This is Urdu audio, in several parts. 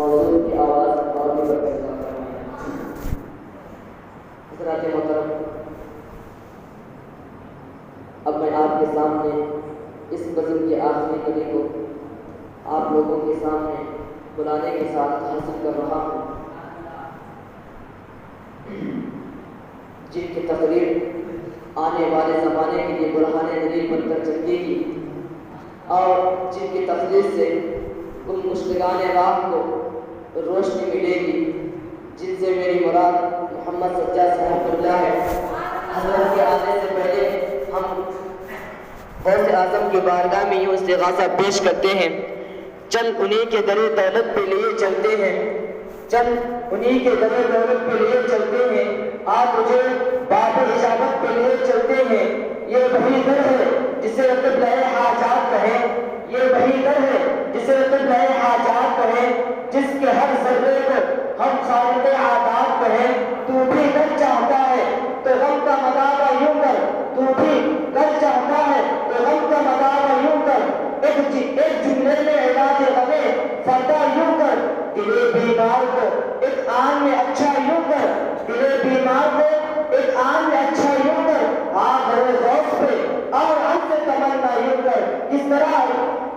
موضوع کی آواز اور بھی بڑھتے حضرات محترم، اب میں آپ کے سامنے اس بزم کے آخری کڑی کو آپ لوگوں کے سامنے بلانے کے ساتھ حاصل کر رہا ہوں، جن کی تقریر آنے والے زمانے کے لیے برہان دلیل بن کر چلے گی اور جن کی تقریر سے ان مشتاقان راہ کو روشنی ملے گی، جن سے میری مراد محمد سجاد صاحب اللہ ہے۔ حضرت کے آنے سے پہلے ہم غوث اعظم کی بارگاہ میں یوں استغاثہ پیش کرتے ہیں، چل انہی کے در دولت پہ لیے چلتے ہیں، چل انہی کے در دولت پہ لیے چلتے ہیں، آج مجھے باب اجابت پہ لیے چلتے ہیں۔ یہ وہی در ہے جسے قبلہ حاجات کہیں، یہ وہی در ہے جسے قبلہ حاجات کہیں، جس کے ہر ذرے کو ہم خالق عادات کہیں۔ تو بھی کر چاہتا ہے تو غم کا مداوا یوں کر، تو بھی کر چاہتا ہے تو غم کا مداوا یوں کر، ایک جملے میں علاج غمے فردا یوں کر، دل بیمار کو ایک آن میں اچھا یوں کر، دل بیمار کو ایک آن میں اچھا یوں کر، آخر غوث پہ اور ہم سے تمنا یوں کر۔ اس طرح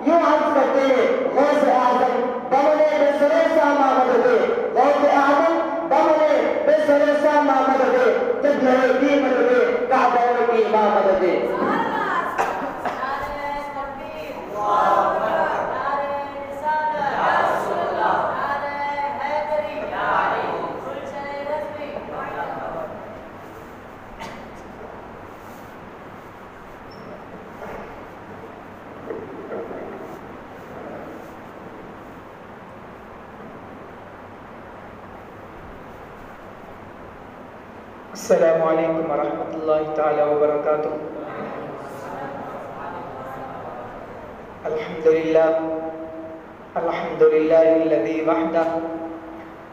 یوں عرض کرتے ہیں، غوث اعظم بمنے بے سرے ساما مدد دے، غوث اعظم بمنے بے سرے ساما مدد دے، قبلہ دی مدد دے، کعبہ کی ماں مدد دے۔ السلام علیکم ورحمۃ اللہ تعالی وبرکاتہ۔ الحمدللہ الذی وحدہ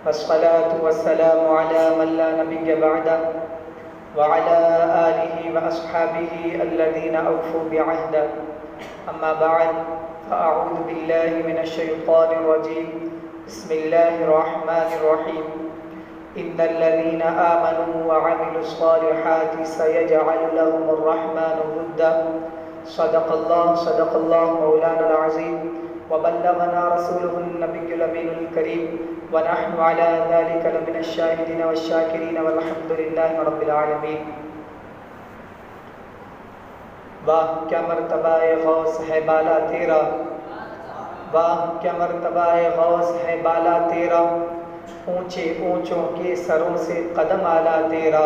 والصلاة والسلام علی من لا نبی بعدہ وعلی آلہ واصحابہ الذین اوفوا بعہدہ، اما بعد فاعوذ باللہ من الشیطان الرجیم، بسم اللہ الرحمن الرحیم۔ ان الذين آمنوا وعملوا الصالحات سيجعل لهم الرحمن ودا۔ صدق الله مولانا العظيم، وبلغنا رسوله النبي الأمين الكريم، ونحن على ذلك لمن الشاهدين والشاكرين، والحمد لله رب العالمين۔ واہ کیا مرتبہ غوث ہے بالا تیرا، واہ کیا مرتبہ غوث ہے بالا تیرا، اونچے اونچوں کے سروں سے قدم اعلیٰ تیرا،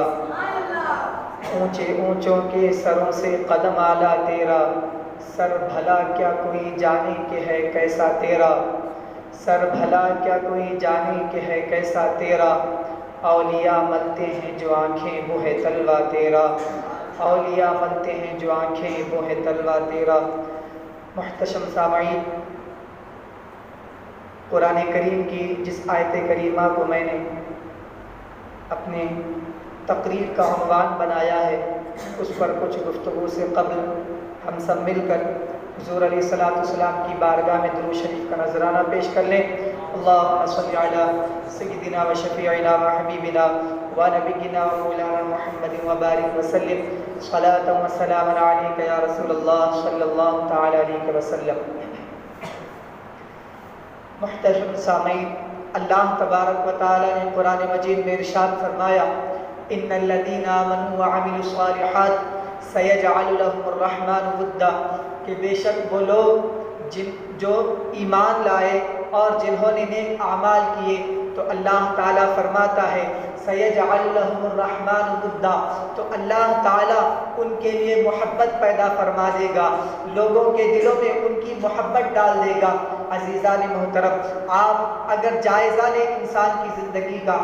اونچے اونچوں کے سروں سے قدم اعلیٰ تیرا، سر بھلا کیا کوئی جانے کہ ہے کیسا تیرا، سر بھلا کیا کوئی جانے کہ ہے کیسا تیرا، اولیاء ملتے ہیں جو آنکھیں وہ ہے تلوا تیرا، اولیاء ملتے ہیں جو آنکھیں وہ ہے تلوا تیرا۔ محتشم سامعین، قرآن کریم کی جس آیت کریمہ کو میں نے اپنے تقریر کا عنوان بنایا ہے، اس پر کچھ گفتگو سے قبل ہم سب مل کر حضور علیہ الصلوۃ والسلام کی بارگاہ میں درود شریف کا نذرانہ پیش کر لیں۔ اللہم صلی علی سیدنا و شفیعنا و حبیبنا و نبینا و مولانا محمد وبارک وسلم، صلاۃ و سلام علیک یا رسول اللہ صلی اللہ تعالی علیہ وسلم۔ محترم سامعین، اللہ تبارک و تعالی نے قرآن مجید میں ارشاد فرمایا، ان الذین آمنوا وعملوا الصالحات سیجعل لهم الرحمن ودا، کہ بے شک وہ لوگ جو ایمان لائے اور جنہوں نے نیک اعمال کیے تو اللہ تعالیٰ فرماتا ہے سیجعل لهم الرحمن ودا، تو اللہ تعالیٰ ان کے لیے محبت پیدا فرما دے گا، لوگوں کے دلوں میں ان کی محبت ڈال دے گا۔ عزیزان محترم، آپ اگر جائزہ لیں انسان کی زندگی کا،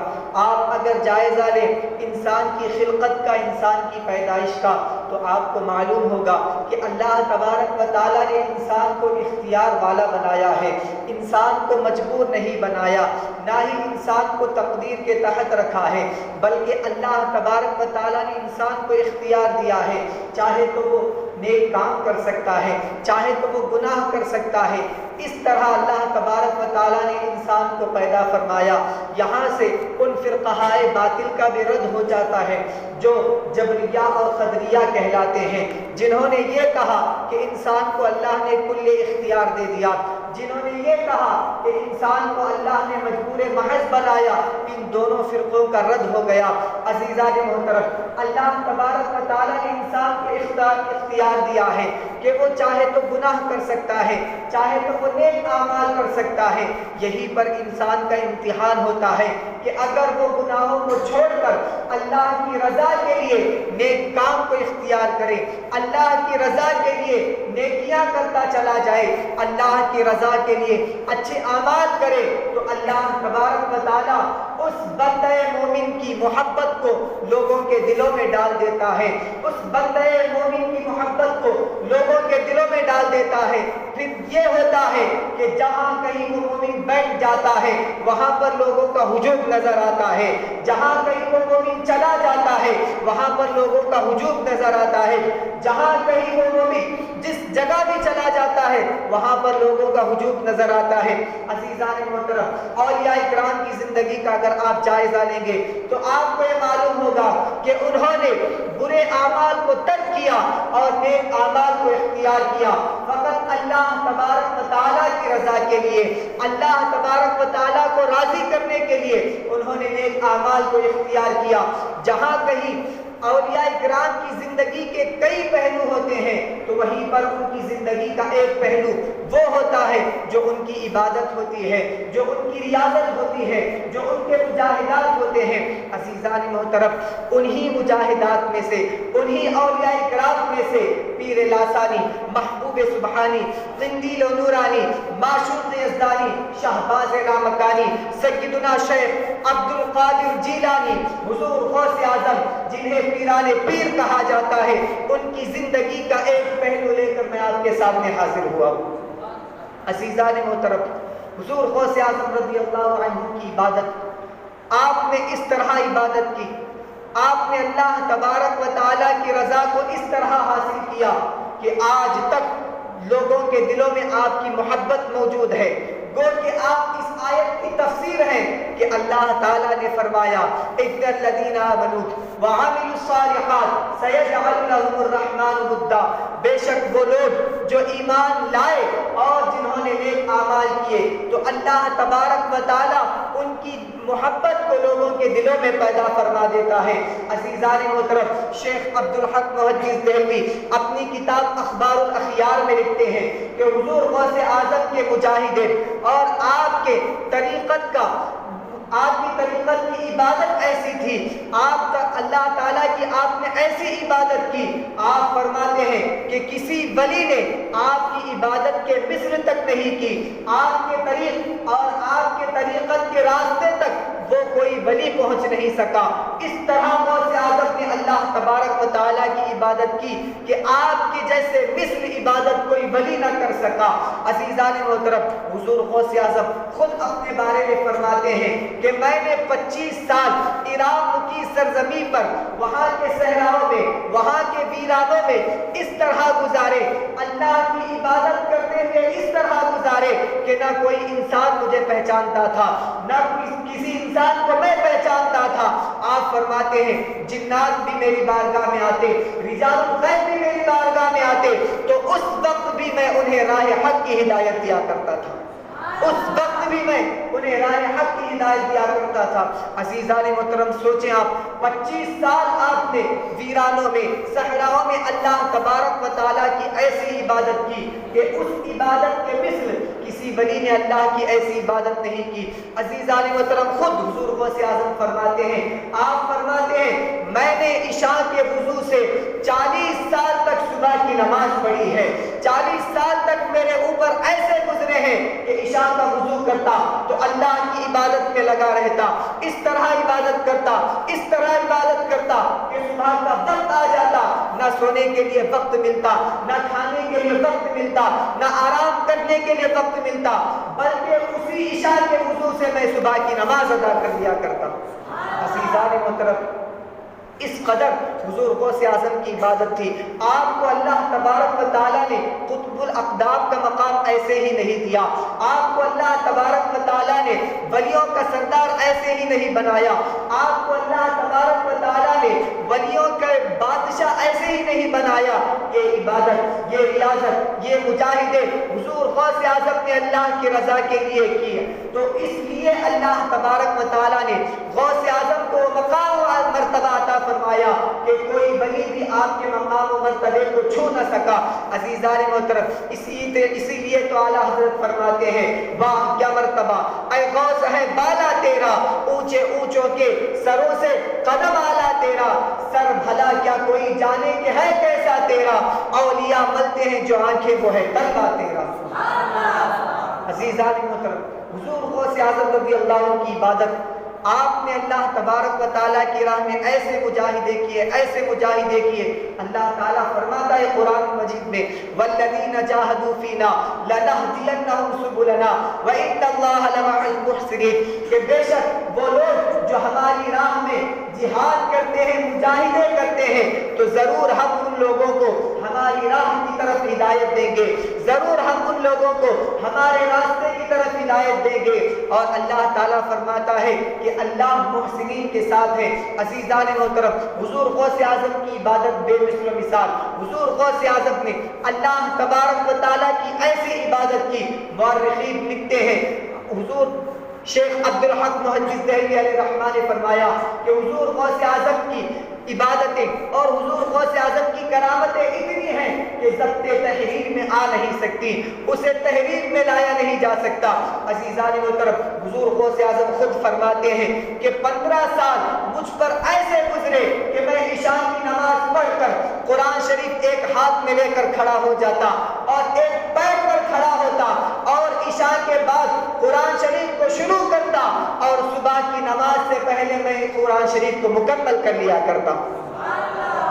آپ اگر جائزہ لیں انسان کی خلقت کا، انسان کی پیدائش کا، تو آپ کو معلوم ہوگا کہ اللہ تبارک و تعالیٰ نے انسان کو اختیار والا بنایا ہے، انسان کو مجبور نہیں بنایا، نہ ہی انسان کو تقدیر کے تحت رکھا ہے، بلکہ اللہ تبارک و تعالیٰ نے انسان کو اختیار دیا ہے، چاہے تو وہ نیک کام کر سکتا ہے، چاہے تو وہ گناہ کر سکتا ہے۔ اس طرح اللہ تبارک و تعالیٰ نے انسان کو پیدا فرمایا۔ یہاں سے ان فرقہائے باطل کا بھی رد ہو جاتا ہے جو جبریہ اور قدریہ کہلاتے ہیں، جنہوں نے یہ کہا کہ انسان کو اللہ نے کل اختیار دے دیا، جنہوں نے یہ کہا کہ انسان کو اللہ نے مجبور محض بنایا۔ ان دونوں فرقوں کا رد ہو گیا۔ عزیزان محترم، اللہ تبارک و تعالیٰ نے انسان کو اختیار دیا ہے کہ وہ چاہے تو گناہ کر سکتا ہے، چاہے تو وہ نیک اعمال کر سکتا ہے۔ یہی پر انسان کا امتحان ہوتا ہے کہ اگر وہ گناہوں کو چھوڑ کر اللہ کی رضا کے لیے نیک کام کو اختیار کرے، اللہ کی رضا کے لیے نیکیاں کرتا چلا جائے، اللہ کی رضا کے لیے اچھے اعمال کرے، تو اللہ تبارک و تعالیٰ اس بندہ مومن کی محبت کو لوگوں کے دلوں میں ڈال دیتا ہے، اس بندہ مومن کی محبت کو لوگوں کے دلوں میں ڈال دیتا ہے۔ پھر یہ ہوتا ہے کہ جہاں کہیں وہ مومن بیٹھ جاتا ہے وہاں پر لوگوں کا ہجوم نظر آتا ہے، جہاں کہیں وہ مومن چلا جاتا ہے وہاں پر لوگوں کا ہجوم نظر آتا ہے، جہاں کہیں وہ مومن جس جگہ بھی چلا جاتا ہے وہاں پر لوگوں کا ہجوم نظر آتا ہے۔ عزیزان محترم، اولیاء اکرام کی زندگی کا اگر آپ جائزہ لیں گے تو آپ کو یہ معلوم ہوگا کہ انہوں نے برے اعمال کو ترک کیا اور نیک اعمال کو اختیار کیا، فقط اللہ تبارک و تعالیٰ کی رضا کے لیے، اللہ تبارک و تعالیٰ کو راضی کرنے کے لیے انہوں نے نیک اعمال کو اختیار کیا۔ جہاں کہیں اولیاء کرام کی زندگی کے کئی پہلو ہوتے ہیں تو وہیں پر ان کی زندگی کا ایک پہلو وہ ہوتا ہے جو ان کی عبادت ہوتی ہے، جو ان کی ریاضت ہوتی ہے، جو ان کے مجاہدات ہوتے ہیں۔ عزیزان محترم، انہی مجاہدات میں سے، انہی اولیاء کرام میں سے پیر لاسانی، محبوب سبحانی، قندیل و نورانی، معشوق یزدانی، شہباز لامکانی، سیدنا شیخ عبد القادر جیلانی، حضور غوث اعظم جنہیں پیران پیر کہا جاتا ہے، ان کی زندگی کا ایک پہلو لے کر میں آپ کے سامنے حاضر ہوا ہوں۔ عزیزان محترم، حضور غوث اعظم رضی اللہ عنہ کی عبادت، آپ نے اس طرح عبادت کی، آپ نے اللہ تبارک و تعالیٰ کی رضا کو اس طرح حاصل کیا کہ آج تک لوگوں کے دلوں میں آپ کی محبت موجود ہے۔ گو کہ آپ اس آیت کی تفسیر ہے کہ اللہ تعالیٰ نے فرمایا اِنَّ الَّذِينَ آمَنُوا وَعَمِلُوا الصَّالِحَاتِ سَيَجْعَلُ لَهُمُ الرَّحْمَنُ وُدًّا، بے شک وہ لوگ جو ایمان لائے اور جنہوں نے نیک اعمال کیے تو اللہ تبارک و تعالیٰ ان کی محبت کو لوگوں کے دلوں میں پیدا فرما دیتا ہے۔ عزیزان محترم، شیخ عبدالحق محدث دہلوی اپنی کتاب اخبار الاخیار میں لکھتے ہیں کہ حضور غوث اعظم کے مجاہدین اور آپ کے طریقت کا، آپ کی طریقت کی عبادت ایسی تھی، آپ کا اللہ تعالیٰ کی آپ نے ایسی عبادت کی، آپ فرماتے ہیں کہ کسی ولی نے آپ کی عبادت کے مثل تک نہیں کی، آپ کے طریق اور آپ کے طریقت کے راستے تک وہ کوئی ولی پہنچ نہیں سکا۔ اس طرح غوث اعظم نے اللہ تبارک و تعالیٰ کی عبادت کی کہ آپ کے جیسے مثل عبادت کوئی ولی نہ کر سکا۔ عزیزان محترم، حضور غوث اعظم خود اپنے بارے میں فرماتے ہیں کہ میں نے 25 سال عراق کی سرزمین پر، وہاں کے صحراؤں میں، وہاں کے ویرانوں میں اس طرح گزارے، اللہ کی عبادت کرتے ہوئے اس طرح گزارے کہ نہ کوئی انسان مجھے پہچانتا تھا، نہ کسی انسان کو میں پہچانتا تھا۔ آپ فرماتے ہیں جنات بھی میری بارگاہ میں آتے، رجال الغیب بھی میری بارگاہ میں آتے تو اس وقت بھی میں انہیں راہ حق کی ہدایت دیا کرتا تھا، اس وقت بھی میں انہیں راہ حق کی ہدایت دیا کرتا تھا۔ عزیزان محترم، سوچیں آپ 25 سال آپ نے ویرانوں میں، صحراؤں میں اللہ تبارک و تعالیٰ کی ایسی عبادت کی کہ اس عبادت کے مثل کسی ولی نے اللہ کی ایسی عبادت نہیں کی۔ عزیزان محترم، خود حضور غوث اعظم فرماتے ہیں، آپ فرماتے ہیں میں نے عشاء کے وضو سے 40 سال تک صبح کی نماز پڑھی ہے، 40 سال تک میرے اوپر ایسے گزرے ہیں کہ عشاء کا وضو کرتا تو اللہ کی عبادت میں لگا رہتا، اس طرح عبادت کرتا، اس طرح عبادت کرتا کہ صبح کا وقت آ جاتا، نہ سونے کے لیے وقت ملتا، نہ کھانے کے لیے وقت ملتا، نہ آرام کرنے کے لیے وقت ملتا، بلکہ اسی عشاء کے وضو سے میں صبح کی نماز ادا کر دیا کرتا۔ عزیزان محترم، اس قدر حضور غوث اعظم کی عبادت تھی. آپ کو اللہ تبارک و تعالیٰ نے قطب الاقداب کا مقام ایسے ہی نہیں دیا. آپ کو اللہ تبارک و تعالیٰ نے ولیوں کا سردار ایسے ہی نہیں بنایا. آپ کو اللہ تبارک و تعالیٰ نے ولیوں کا بادشاہ ایسے ہی نہیں بنایا. یہ عبادت، یہ ریاضت، یہ مجاہدے حضور غوث اعظم نے اللہ کی رضا کے لیے کی. تو اس لیے اللہ تبارک و تعالیٰ نے غوث اعظم کو مقام و مرتبہ عطا فرمایا کہ کوئی ولی بھی آپ کے مقام و مرتبے کو چھو نہ سکا. عزیزان محترم، اسی لیے تو اعلیٰ حضرت فرماتے ہیں واہ کیا مرتبہ اے غوث ہے بالا تیرا، اونچے اونچوں کے سروں سے قدم اعلیٰ تیرا، سر بھلا کیا کوئی جانے کہ ہے کیسا تیرا، اولیاء ملتے ہیں جو آنکھیں وہ ہے تلوا تیرا. عزیزان محترم، حضور غوث اعظم رضی اللہ عنہ کی عبادت آپ نے اللہ تبارک و تعالیٰ کی راہ میں ایسے مجاہدے کیے، ایسے مجاہدے کیے. اللہ تعالیٰ فرماتا ہے قرآن مجید میں والذین جاہدوا فینا لنہدینہم سبلنا وان اللہ لمع المحسنین، کہ بے شک وہ لوگ جو ہماری راہ میں جہاد کرتے ہیں، مجاہدے کرتے ہیں، تو ضرور ہم ان لوگوں کو ہماری راہ کی طرف ہدایت دیں گے، ضرور ہم ان لوگوں کو ہمارے راستے کی طرف ہدایت دیں گے. اور اللہ تعالیٰ فرماتا ہے کہ اللہ محسنین کے ساتھ ہے. عزیزان محترم، حضور غوث اعظم کی عبادت بے مثل و مثال. حضور غوث اعظم نے اللہ تبارک و تعالیٰ کی ایسی عبادت کی. مورخین لکھتے ہیں حضور شیخ عبدالحق محدث دہلوی علیہ رحمہ نے فرمایا کہ حضور غوث اعظم کی عبادتیں اور حضور غوث اعظم کی کرامتیں اتنی ہیں کہ ضبط تحریر میں آ نہیں سکتی، اسے تحریر میں لایا نہیں جا سکتا. عزیزان محترم، حضور غوث اعظم خود فرماتے ہیں کہ 15 سال مجھ پر ایسے گزرے کہ میں عشاء کی نماز پڑھ کر قرآن شریف ایک ہاتھ میں لے کر کھڑا ہو جاتا اور ایک پیر پر کھڑا ہوتا اور عشاء کے بعد قرآن شریف کو شروع کرتا اور صبح کی نماز سے پہلے میں قرآن شریف کو مکمل کر لیا کرتا.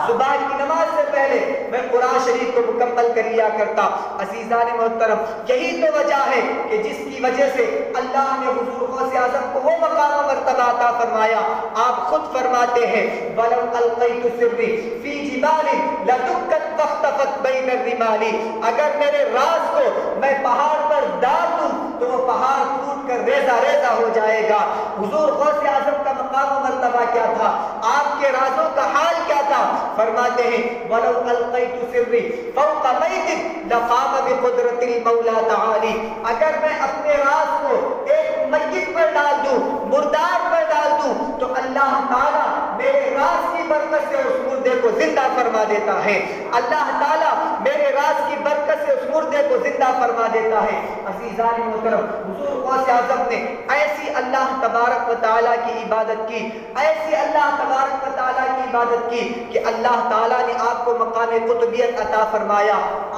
صبح کی نماز سے پہلے میں قرآن شریف کو مکمل کر لیا کرتا. عزیزان محترم، یہی تو وجہ ہے کہ جس کی وجہ سے اللہ نے حضور غوث اعظم کو وہ مقام و مرتبہ عطا فرمایا. آپ خود فرماتے ہیں وَلَوْ أَلْقَيْتُ سِرِّي فِي جِبَالٍ لَدُكَّتْ وَاخْتَفَتْ بَيْنَ الرِّمَالِ، اگر میرے راز کو میں پہاڑ پر ڈال دوں تو وہ پہاڑ ٹوٹ کر ریزہ ریزہ ہو جائے گا. حضور غوث اعظم کا مقام و مرتبہ کیا تھا، آپ کے رازوں کا حال کیا تھا؟ فرماتے ہیں وَلَوْ أَلْقَيْتُ سِرِّي فَوْقَ مَيْتٍ لَقَامَ بِقُدْرَةِ الْمَوْلَى تَعَالِي، اگر میں اپنے راز کو ایک میت پر ڈال دوں، مردار پر ڈال دوں، تو اللہ تعالیٰ میرے راز کی برکت سے اس مردے کو زندہ فرما دیتا ہے. اللہ تعالیٰ میرے راز کی برکت سے اس مردے کو زندہ فرما دیتا ہے. عزیزان محترم، حضور غوث اعظم نے ایسی اللہ تبارک و تعالیٰ کی عبادت کی، ایسی اللہ تبارک و تعالیٰ کی عبادت کی کہ اللہ تعالیٰ نے آپ کو مقام قطبیت عطا فرمایا.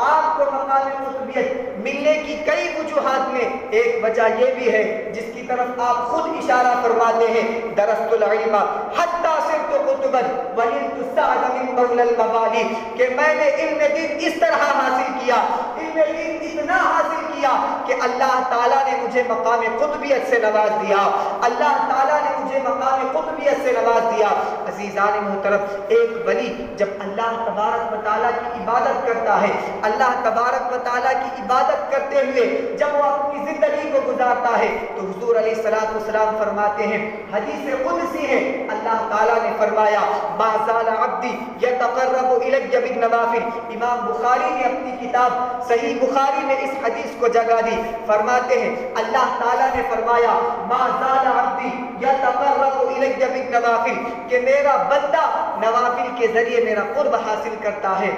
آپ کو مقام قطبیت ملنے کی کئی وجوہات میں ایک وجہ یہ بھی ہے جس کی طرف آپ خود اشارہ فرماتے ہیں درست العلم حتی صرت قطبا ونلت السعد من مولى الموالی، کہ میں نے علم دین اس طرح حاصل کیا، علم دین اتنا حاصل کیا کہ اللہ تعالیٰ نے مجھے مقام قطبیت سے نواز دیا، اللہ تعالیٰ نے مجھے مقام قطبیت سے نواز دیا. عزیزان محترم، ایک ولی جب اللہ تبارک و تعالیٰ کی عبادت کرتا ہے، اللہ تبارک و تعالیٰ کی عبادت کرتے ہوئے جب وہ اپنی زندگی کو گزارتا ہے تو حضور علیہ السلام فرماتے ہیں، حدیث قدسی ہے، اللہ تعالیٰ نے فرمایا ما زال عبدی یتقرب الی بالنوافل. امام بخاری نے اپنی کتاب صحیح بخاری میں اس حدیث کو جگہ دی. فرماتے ہیں اللہ تعالیٰ نے فرمایا ما زال عبدی یتقرب الی بالنوافل، کہ میرا بندہ نوافل کے ذریعے میرا قرب حاصل کرتا ہے.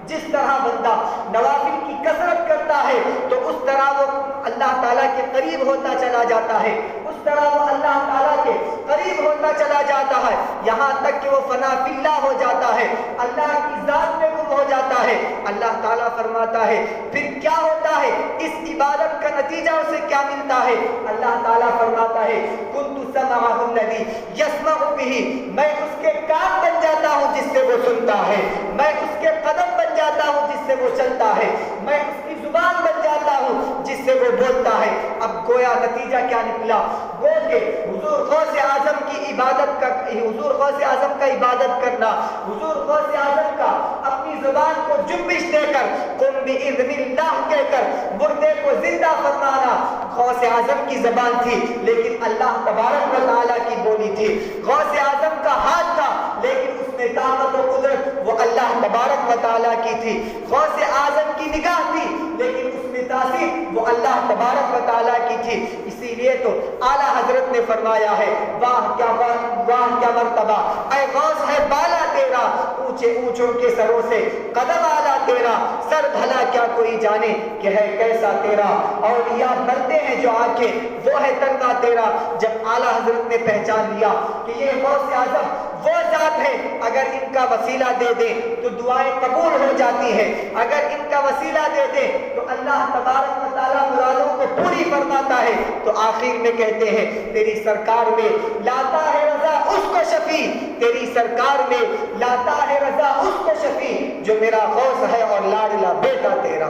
جس طرح بندہ نوافل کی کثرت کرتا ہے تو اس طرح وہ اللہ تعالیٰ کے قریب ہوتا چلا جاتا ہے، اس طرح وہ اللہ تعالیٰ کے قریب ہوتا چلا جاتا ہے، یہاں تک کہ وہ فنا فی اللہ ہو جاتا ہے، اللہ کی ذات میں گم ہو جاتا ہے. اللہ تعالیٰ فرماتا ہے پھر کیا ہوتا ہے، اس عبادت کا نتیجہ اسے کیا ملتا ہے؟ اللہ تعالیٰ فرماتا ہے کنت سمعہ الذی یسمع بہ، میں اس کے کان بن جاتا ہوں جس سے وہ سنتا ہے، میں اس کے قدم بن جاتا ہوں جس سے وہ چلتا ہے، میں اس کی زبان بن جاتا ہوں جس سے وہ بولتا ہے۔ اب گویا نتیجہ کیا نکلا؟ وہ کہ حضور غوث اعظم کی عبادت کا، حضور غوث اعظم کا عبادت کرنا، حضور غوث اعظم کا اپنی زبان کو جنبش دے کر قم باذن اللہ کہہ کر مردے کو زندہ فرمانا غوث اعظم کی زبان تھی، لیکن اللہ تبارک و تعالیٰ کی بولی تھی۔ غوث اعظم کا ہاتھ تھا لیکن اس میں طاقت و قدرت وہ اللہ تبارک و تعالیٰ کی تھی۔ غوث اعظم کی نگاہ تھی لیکن اس میں تاثیر وہ اللہ تبارک و تعالیٰ کی تھی۔ اسی لیے تو اعلیٰ حضرت نے فرمایا ہے واہ کیا مرتبہ، اے غوث ہے بالا تیرا، اونچے اونچوں کے سروں سے قدم آلا تیرا، سر بھلا کیا کوئی جانے کہ ہے کیسا تیرا، اولیاء بنتے ہیں جو آنکھیں وہ ہے تنگا تیرا۔ جب اعلیٰ حضرت نے پہچان لیا کہ یہ غوث اعظم وہ ذات ہے، اگر ان کا وسیلہ دے دیں تو دعائیں قبول ہو جاتی ہیں، اگر ان کا وسیلہ دے دیں تو اللہ تبارک و تعالیٰ مرادوں کو پوری فرماتا ہے، تو آخر میں کہتے ہیں تیری سرکار میں لاتا ہے رضا اس کو شفیع، تیری سرکار میں لاتا ہے رضا اس کو شفیع جو میرا غوث ہے اور لاڈلا بیٹا تیرا۔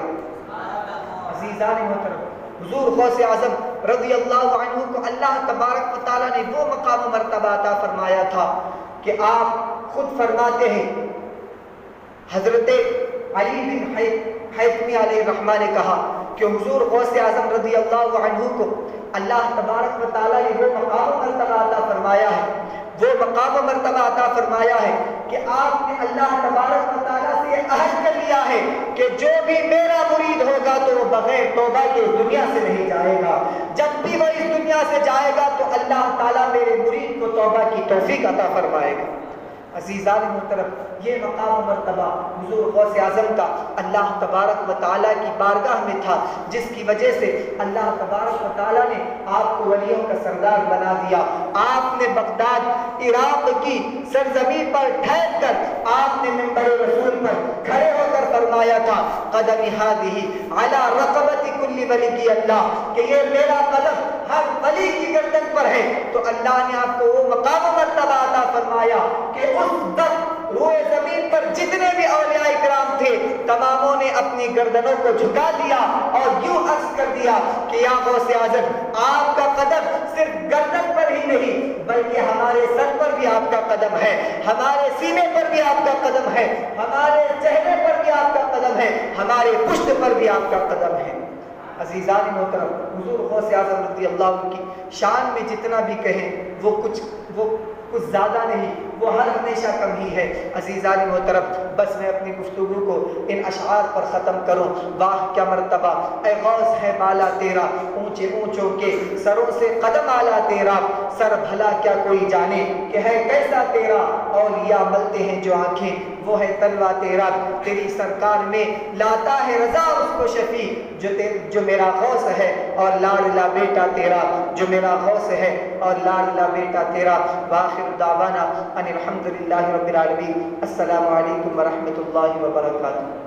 عزیزان محترم، حضور غوث اعظم رضی اللہ عنہ کو اللہ تبارک و تعالیٰ نے وہ مقام و مرتبہ عطا فرمایا تھا کہ آپ خود فرماتے ہیں، حضرت علی بن حیثمی علیہ الرحمہ نے کہا کہ حضور غوث اعظم رضی اللہ عنہ کو اللہ تبارک و تعالیٰ نے وہ مقام و مرتبہ عطا فرمایا ہے، وہ مقام و مرتبہ عطا فرمایا ہے کہ آپ نے اللہ تبارک و تعالیٰ سے یہ عہد کر لیا ہے کہ جو بھی میرا مرید ہوگا تو وہ بغیر توبہ کے اس دنیا سے نہیں جائے گا، جب بھی وہ اس دنیا سے جائے گا تو اللہ تعالیٰ میرے مرید کو توبہ کی توفیق عطا فرمائے گا۔ عزیزان محترم، یہ مقام و مرتبہ حضور غوث اعظم کا اللہ تبارک و تعالیٰ کی بارگاہ میں تھا، جس کی وجہ سے اللہ تبارک و تعالیٰ نے آپ کو ولیوں کا سردار بنا دیا۔ آپ نے بغداد عراق کی سرزمین پر ٹھہر کر آپ نے منبر رسول پر کھڑے ہو کر فرمایا تھا قدم ہذہ علی رقبۃ کل ولی اللہ، کہ یہ میرا قدم ہر ولی کی گردن پر ہے۔ تو اللہ نے آپ کو وہ مقام و مرتبہ عطا فرمایا کہ اس وقت روئے زمین پر جتنے بھی اولیاء کرام تھے تماموں نے اپنی گردنوں کو جھکا دیا اور یوں عرض کر دیا کہ یا غوث اعظم، آپ کا قدم صرف گردن پر ہی نہیں بلکہ ہمارے سر پر بھی آپ کا قدم ہے، ہمارے سینے پر بھی آپ کا قدم ہے، ہمارے چہرے پر بھی آپ کا قدم ہے، ہمارے پشت پر بھی آپ کا قدم ہے۔ عزیزان محترم، حضور غوث اعظم رضی اللہ عنہ کی شان میں جتنا بھی کہیں وہ کچھ زیادہ نہیں، وہ ہر ہمیشہ کم ہی ہے۔ عزیزان محترم، بس میں اپنی گفتگو کو ان اشعار پر ختم کروں۔ واہ کیا مرتبہ، اے غوث ہے بالا تیرا، اونچے اونچوں کے سروں سے قدم آلا تیرا، سر بھلا کیا کوئی جانے کہ ہے کیسا تیرا، اولیاء ملتے ہیں جو آنکھیں وہ ہے تلوا تیرا، تیری سرکار میں لاتا ہے رضا اس کو شفیع جو میرا غوث ہے اور لاڈلا بیٹا تیرا، جو میرا غوث ہے اور لاڈلا بیٹا تیرا۔ وآخر دعوانا ان الحمد للہ رب العالمین۔ السلام علیکم ورحمۃ اللہ وبرکاتہ۔